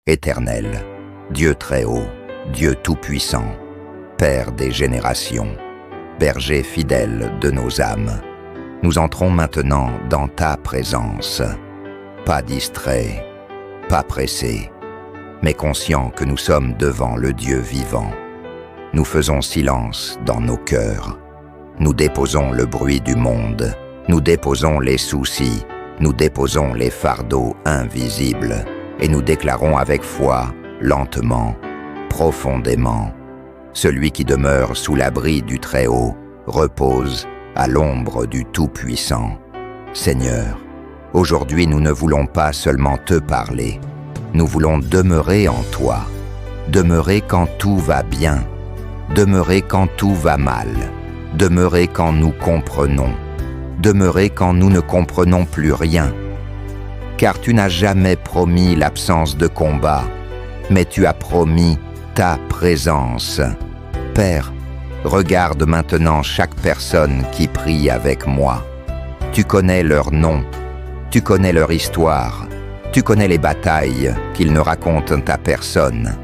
Éternel, Dieu très haut, Dieu tout-puissant, Père des générations, berger fidèle de nos âmes, nous entrons maintenant dans ta présence, pas distraits, pas pressés, mais conscients que nous sommes devant le Dieu vivant. Nous faisons silence dans nos cœurs. Nous déposons le bruit du monde. Nous déposons les soucis. Nous déposons les fardeaux invisibles. Et nous déclarons avec foi, lentement, profondément, celui qui demeure sous l'abri du Très-Haut repose à l'ombre du Tout-Puissant. Seigneur, aujourd'hui nous ne voulons pas seulement te parler, nous voulons demeurer en toi, demeurer quand tout va bien, demeurer quand tout va mal, demeurer quand nous comprenons, demeurer quand nous ne comprenons plus rien. Car tu n'as jamais promis l'absence de combat, mais tu as promis ta présence. Père, regarde maintenant chaque personne qui prie avec moi. Tu connais leur nom, tu connais leur histoire, tu connais les batailles qu'ils ne racontent à personne.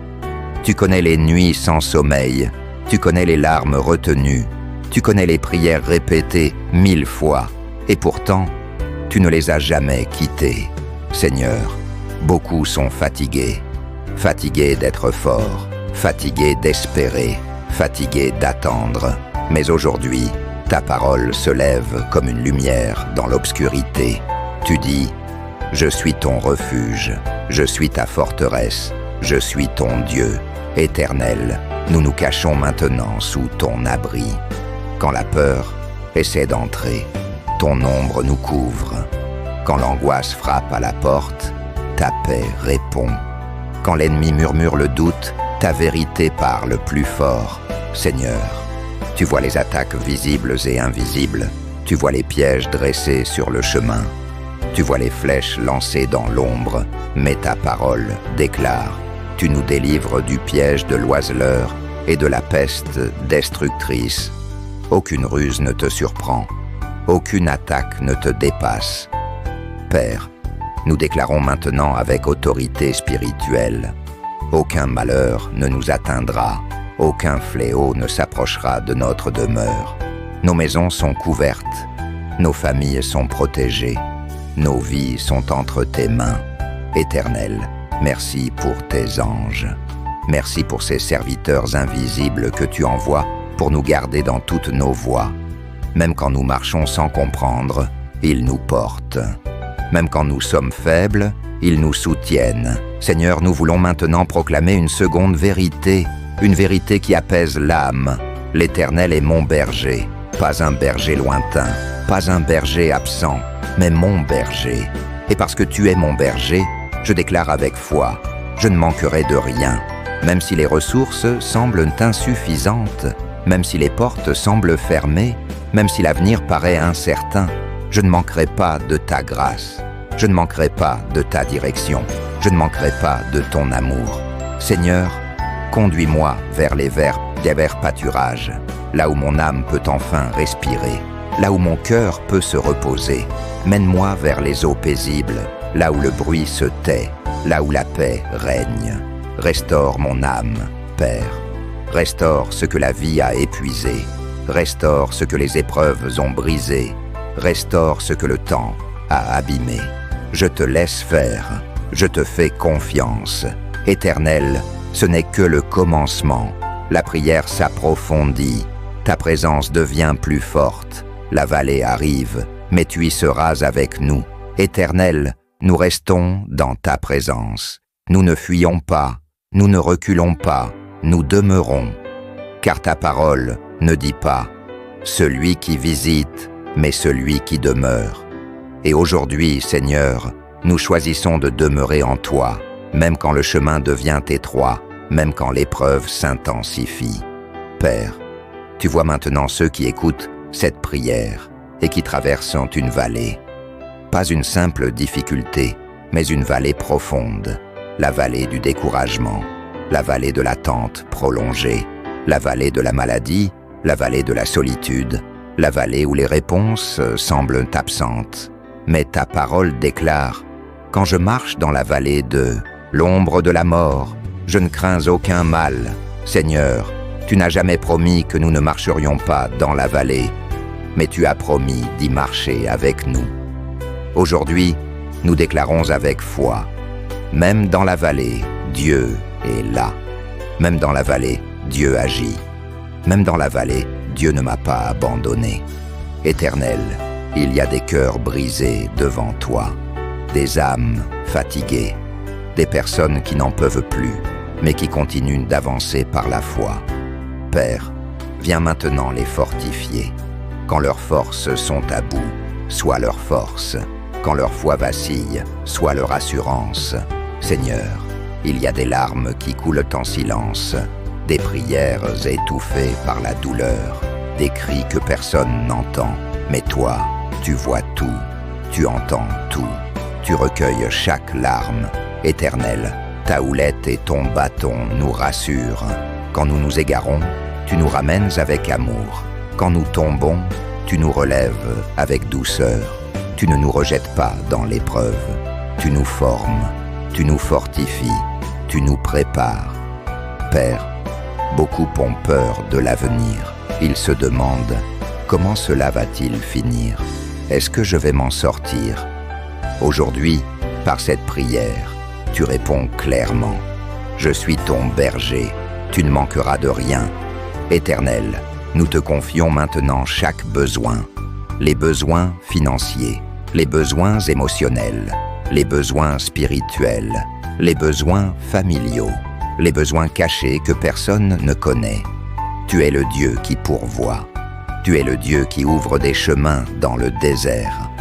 Tu connais les nuits sans sommeil, tu connais les larmes retenues, tu connais les prières répétées 1000 fois, et pourtant, tu ne les as jamais quittées. Seigneur, beaucoup sont fatigués, fatigués d'être forts, fatigués d'espérer, fatigués d'attendre. Mais aujourd'hui, ta parole se lève comme une lumière dans l'obscurité. Tu dis, je suis ton refuge, je suis ta forteresse, je suis ton Dieu. Éternel, nous nous cachons maintenant sous ton abri. Quand la peur essaie d'entrer, ton ombre nous couvre. Quand l'angoisse frappe à la porte, ta paix répond. Quand l'ennemi murmure le doute, ta vérité parle plus fort. Seigneur, tu vois les attaques visibles et invisibles, tu vois les pièges dressés sur le chemin, tu vois les flèches lancées dans l'ombre, mais ta parole déclare, tu nous délivres du piège de l'oiseleur et de la peste destructrice. Aucune ruse ne te surprend, aucune attaque ne te dépasse. Père, nous déclarons maintenant avec autorité spirituelle, aucun malheur ne nous atteindra, aucun fléau ne s'approchera de notre demeure. Nos maisons sont couvertes, nos familles sont protégées, nos vies sont entre tes mains. Éternel, merci pour tes anges. Merci pour ces serviteurs invisibles que tu envoies pour nous garder dans toutes nos voies. Même quand nous marchons sans comprendre, ils nous portent. Même quand nous sommes faibles, ils nous soutiennent. Seigneur, nous voulons maintenant proclamer une seconde vérité, une vérité qui apaise l'âme. L'Éternel est mon berger, pas un berger lointain, pas un berger absent, mais mon berger. Et parce que tu es mon berger, je déclare avec foi, je ne manquerai de rien. Même si les ressources semblent insuffisantes, même si les portes semblent fermées, même si l'avenir paraît incertain, je ne manquerai pas de ta grâce, je ne manquerai pas de ta direction, je ne manquerai pas de ton amour. Seigneur, conduis-moi vers les verts pâturages, là où mon âme peut enfin respirer, là où mon cœur peut se reposer. Mène-moi vers les eaux paisibles, là où le bruit se tait, là où la paix règne. Restaure mon âme, Père. Restaure ce que la vie a épuisé. Restaure ce que les épreuves ont brisé. Restaure ce que le temps a abîmé. Je te laisse faire, je te fais confiance. Éternel, ce n'est que le commencement. La prière s'approfondit, ta présence devient plus forte. La vallée arrive, mais tu y seras avec nous. Éternel, nous restons dans ta présence. Nous ne fuyons pas, nous ne reculons pas, nous demeurons. Car ta parole ne dit pas « celui qui visite », mais celui qui demeure. Et aujourd'hui, Seigneur, nous choisissons de demeurer en toi, même quand le chemin devient étroit, même quand l'épreuve s'intensifie. Père, tu vois maintenant ceux qui écoutent cette prière et qui traversent une vallée. Pas une simple difficulté, mais une vallée profonde, la vallée du découragement, la vallée de l'attente prolongée, la vallée de la maladie, la vallée de la solitude, la vallée où les réponses semblent absentes. Mais ta parole déclare « Quand je marche dans la vallée de l'ombre de la mort, je ne crains aucun mal. Seigneur, tu n'as jamais promis que nous ne marcherions pas dans la vallée, mais tu as promis d'y marcher avec nous. Aujourd'hui, nous déclarons avec foi, même dans la vallée, Dieu est là. Même dans la vallée, Dieu agit. Même dans la vallée, Dieu ne m'a pas abandonné. Éternel, il y a des cœurs brisés devant toi, des âmes fatiguées, des personnes qui n'en peuvent plus, mais qui continuent d'avancer par la foi. Père, viens maintenant les fortifier. Quand leurs forces sont à bout, sois leur force. Quand leur foi vacille, sois leur assurance. Seigneur, il y a des larmes qui coulent en silence, des prières étouffées par la douleur, des cris que personne n'entend. Mais toi, tu vois tout, tu entends tout, tu recueilles chaque larme. Éternel, ta houlette et ton bâton nous rassurent. Quand nous nous égarons, tu nous ramènes avec amour. Quand nous tombons, tu nous relèves avec douceur. Tu ne nous rejettes pas dans l'épreuve. Tu nous formes, tu nous fortifies, tu nous prépares. Père, beaucoup ont peur de l'avenir. Ils se demandent, comment cela va-t-il finir? Est-ce que je vais m'en sortir? Aujourd'hui, par cette prière, tu réponds clairement. Je suis ton berger, tu ne manqueras de rien. Éternel, nous te confions maintenant chaque besoin. Les besoins financiers, les besoins émotionnels, les besoins spirituels, les besoins familiaux, les besoins cachés que personne ne connaît. Tu es le Dieu qui pourvoit. Tu es le Dieu qui ouvre des chemins dans le désert.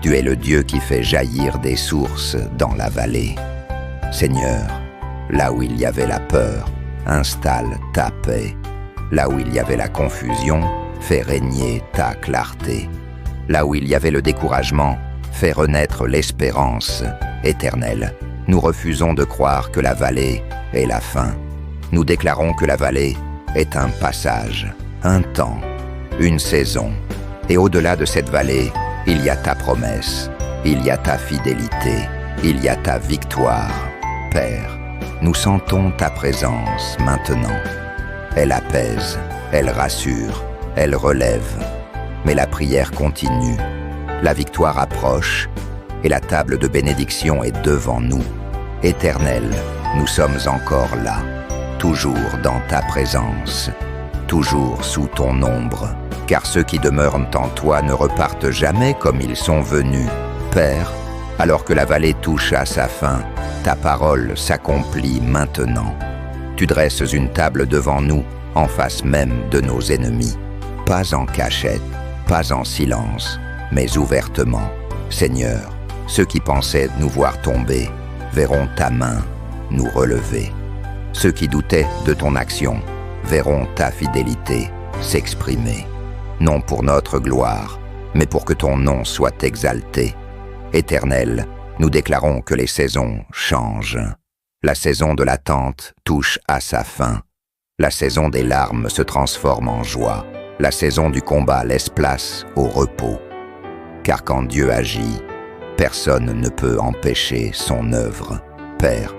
Tu es le Dieu qui fait jaillir des sources dans la vallée. Seigneur, là où il y avait la peur, installe ta paix. Là où il y avait la confusion, fais régner ta clarté. Là où il y avait le découragement, fais renaître l'espérance. Éternel, nous refusons de croire que la vallée est la fin. Nous déclarons que la vallée est un passage, un temps, une saison. Et au-delà de cette vallée, il y a ta promesse, il y a ta fidélité, il y a ta victoire. Père, nous sentons ta présence maintenant. Elle apaise, elle rassure, elle relève. Mais la prière continue, la victoire approche et la table de bénédiction est devant nous. Éternel, nous sommes encore là, toujours dans ta présence, toujours sous ton ombre, car ceux qui demeurent en toi ne repartent jamais comme ils sont venus. Père, alors que la vallée touche à sa fin, ta parole s'accomplit maintenant. Tu dresses une table devant nous, en face même de nos ennemis. Pas en cachette, pas en silence, mais ouvertement. Seigneur, ceux qui pensaient nous voir tomber, verront ta main nous relever. Ceux qui doutaient de ton action, verront ta fidélité s'exprimer. Non pour notre gloire, mais pour que ton nom soit exalté. Éternel, nous déclarons que les saisons changent. La saison de l'attente touche à sa fin. La saison des larmes se transforme en joie. La saison du combat laisse place au repos. Car quand Dieu agit, personne ne peut empêcher son œuvre. Père,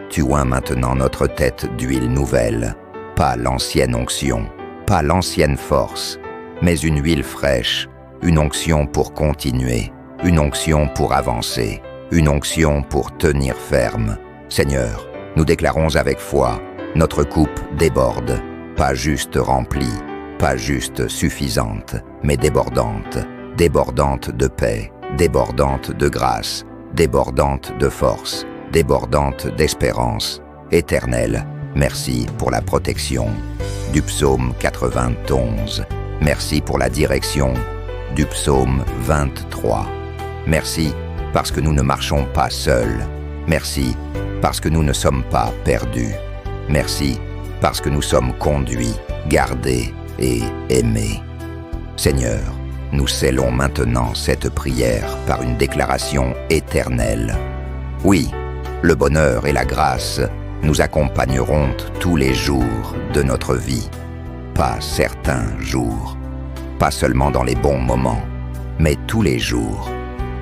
tu oins maintenant notre tête d'huile nouvelle, pas l'ancienne onction, pas l'ancienne force, mais une huile fraîche, une onction pour continuer, une onction pour avancer, une onction pour tenir ferme. Seigneur, nous déclarons avec foi, notre coupe déborde, pas juste remplie, pas juste suffisante, mais débordante, débordante de paix, débordante de grâce, débordante de force, débordante d'espérance. Éternel, merci pour la protection du psaume 91. Merci pour la direction du psaume 23. Merci parce que nous ne marchons pas seuls. Merci parce que nous ne sommes pas perdus. Merci parce que nous sommes conduits, gardés et aimés. Seigneur, nous scellons maintenant cette prière par une déclaration éternelle. Oui, le bonheur et la grâce nous accompagneront tous les jours de notre vie. Pas certains jours, pas seulement dans les bons moments, mais tous les jours.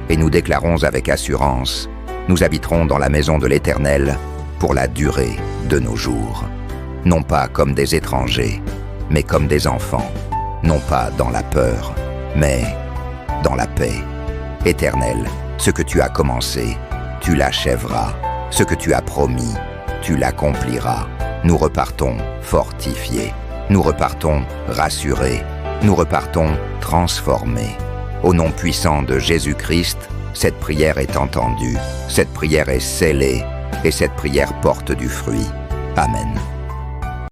Et nous déclarons avec assurance, Nous habiterons dans la maison de l'Éternel pour la durée de nos jours. Non pas comme des étrangers, mais comme des enfants. Non pas dans la peur, mais dans la paix. Éternel, ce que tu as commencé, tu l'achèveras. Ce que tu as promis, tu l'accompliras. Nous repartons fortifiés. Nous repartons rassurés. Nous repartons transformés. Au nom puissant de Jésus-Christ, cette prière est entendue, cette prière est scellée et cette prière porte du fruit. Amen.